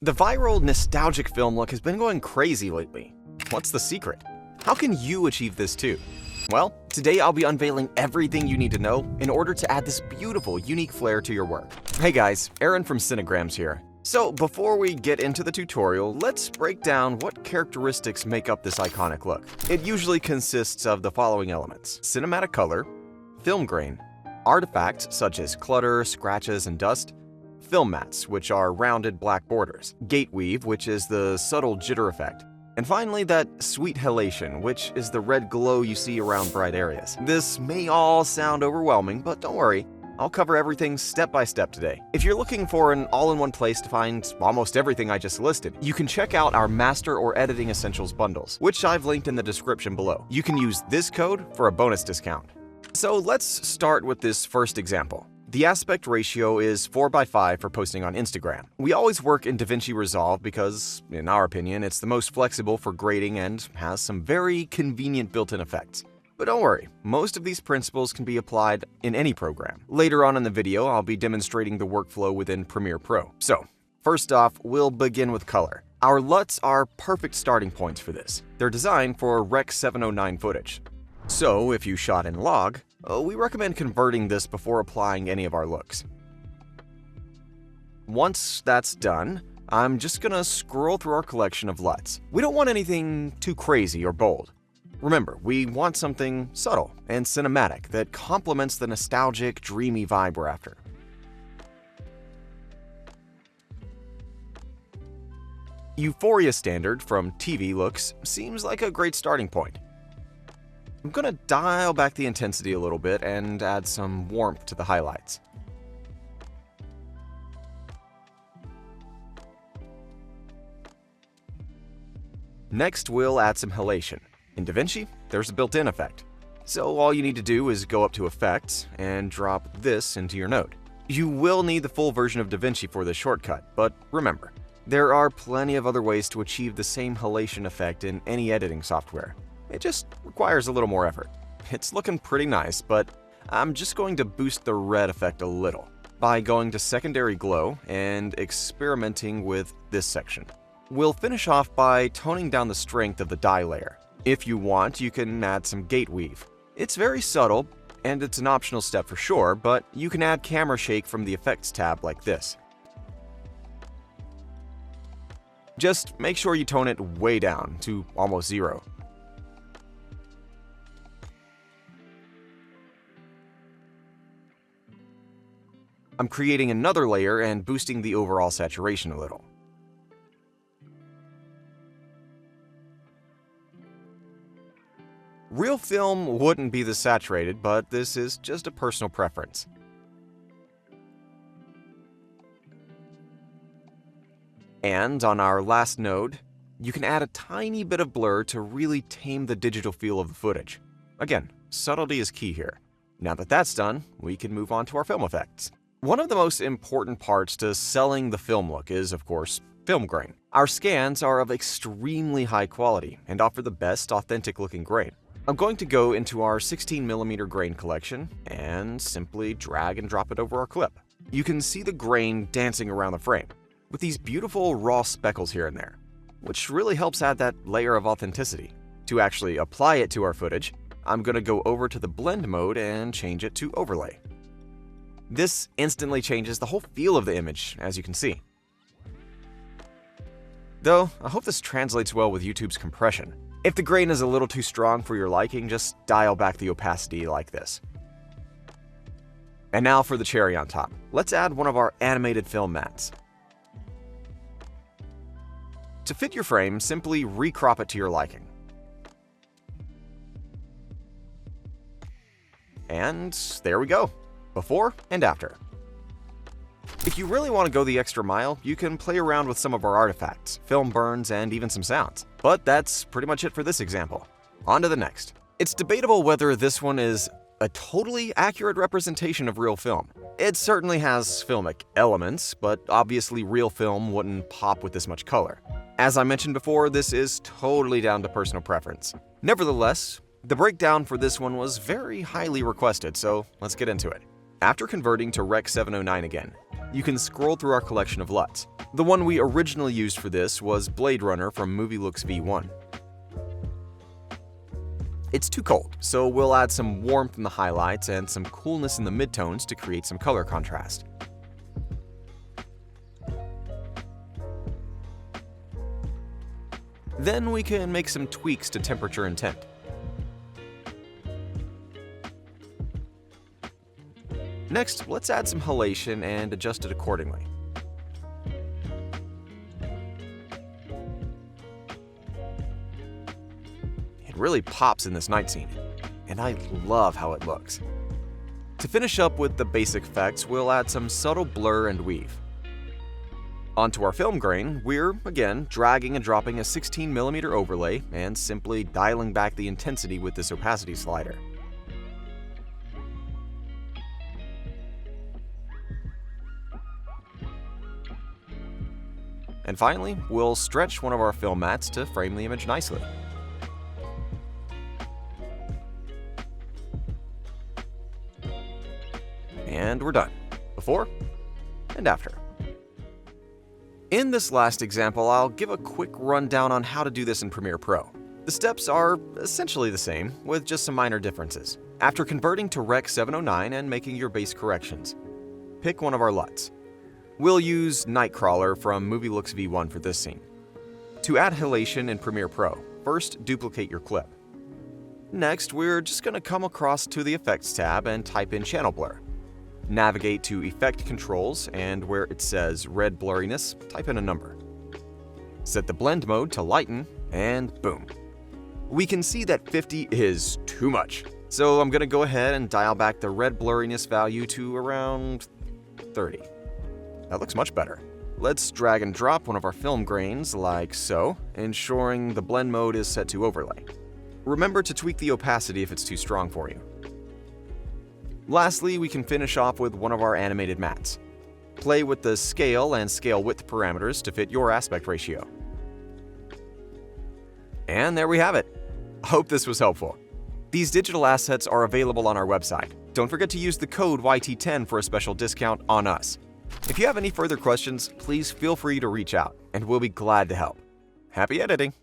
The viral nostalgic film look has been going crazy lately. What's the secret? How can you achieve this too? Well, today I'll be unveiling everything you need to know in order to add this beautiful, unique flair to your work. Hey guys, Aaron from Cinegrams here. So before we get into the tutorial, let's break down what characteristics make up this iconic look. It usually consists of the following elements: cinematic color, film grain, artifacts such as clutter, scratches, and dust, film mats, which are rounded black borders, gate weave, which is the subtle jitter effect, and finally that sweet halation, which is the red glow you see around bright areas. This may all sound overwhelming, but don't worry, I'll cover everything step by step today. If you're looking for an all-in-one place to find almost everything I just listed, you can check out our Master or Editing Essentials bundles, which I've linked in the description below. You can use this code for a bonus discount. So let's start with this first example. The aspect ratio is 4:5 for posting on Instagram. We always work in DaVinci Resolve because, in our opinion, it's the most flexible for grading and has some very convenient built-in effects. But don't worry, most of these principles can be applied in any program. Later on in the video, I'll be demonstrating the workflow within Premiere Pro. So, first off, we'll begin with color. Our LUTs are perfect starting points for this. They're designed for Rec. 709 footage. So, if you shot in log, we recommend converting this before applying any of our looks. Once that's done, I'm just gonna scroll through our collection of LUTs. We don't want anything too crazy or bold. Remember, we want something subtle and cinematic that complements the nostalgic, dreamy vibe we're after. Euphoria Standard from TV looks seems like a great starting point. I'm gonna dial back the intensity a little bit and add some warmth to the highlights. Next, we'll add some halation. In DaVinci, there's a built-in effect. So all you need to do is go up to Effects and drop this into your node. You will need the full version of DaVinci for this shortcut, but remember, there are plenty of other ways to achieve the same halation effect in any editing software. It just requires a little more effort. It's looking pretty nice, but I'm just going to boost the red effect a little by going to Secondary Glow and experimenting with this section. We'll finish off by toning down the strength of the dye layer. If you want, you can add some gate weave. It's very subtle, and it's an optional step for sure, but you can add camera shake from the Effects tab like this. Just make sure you tone it way down to almost zero. I'm creating another layer and boosting the overall saturation a little. Real film wouldn't be this saturated, but this is just a personal preference. And on our last node, you can add a tiny bit of blur to really tame the digital feel of the footage. Again, subtlety is key here. Now that that's done, we can move on to our film effects. One of the most important parts to selling the film look is, of course, film grain. Our scans are of extremely high quality and offer the best authentic looking grain. I'm going to go into our 16mm grain collection and simply drag and drop it over our clip. You can see the grain dancing around the frame, with these beautiful raw speckles here and there, which really helps add that layer of authenticity. To actually apply it to our footage, I'm going to go over to the blend mode and change it to overlay. This instantly changes the whole feel of the image, as you can see. Though, I hope this translates well with YouTube's compression. If the grain is a little too strong for your liking, just dial back the opacity like this. And now for the cherry on top. Let's add one of our animated film mats. To fit your frame, simply recrop it to your liking. And there we go. Before and after. If you really want to go the extra mile, you can play around with some of our artifacts, film burns, and even some sounds. But that's pretty much it for this example. On to the next. It's debatable whether this one is a totally accurate representation of real film. It certainly has filmic elements, but obviously real film wouldn't pop with this much color. As I mentioned before, this is totally down to personal preference. Nevertheless, the breakdown for this one was very highly requested, so let's get into it. After converting to Rec. 709 again, you can scroll through our collection of LUTs. The one we originally used for this was Blade Runner from Movie Looks V1. It's too cold, so we'll add some warmth in the highlights and some coolness in the midtones to create some color contrast. Then we can make some tweaks to temperature and tint. Next, let's add some halation and adjust it accordingly. It really pops in this night scene, and I love how it looks. To finish up with the basic effects, we'll add some subtle blur and weave. Onto our film grain, we're, again, dragging and dropping a 16mm overlay and simply dialing back the intensity with this opacity slider. And finally, we'll stretch one of our film mats to frame the image nicely. And we're done. Before and after. In this last example, I'll give a quick rundown on how to do this in Premiere Pro. The steps are essentially the same, with just some minor differences. After converting to Rec 709 and making your base corrections, pick one of our LUTs. We'll use Nightcrawler from Movie Looks V1 for this scene. To add halation in Premiere Pro, first duplicate your clip. Next, we're just going to come across to the Effects tab and type in Channel Blur. Navigate to Effect Controls, and where it says Red Blurriness, type in a number. Set the blend mode to lighten, and boom. We can see that 50 is too much, so I'm going to go ahead and dial back the red blurriness value to around 30. That looks much better. Let's drag and drop one of our film grains like so, ensuring the blend mode is set to overlay. Remember to tweak the opacity if it's too strong for you. Lastly, we can finish off with one of our animated mats. Play with the scale and scale width parameters to fit your aspect ratio. And there we have it. I hope this was helpful. These digital assets are available on our website. Don't forget to use the code YT10 for a special discount on us. If you have any further questions, please feel free to reach out, and we'll be glad to help. Happy editing!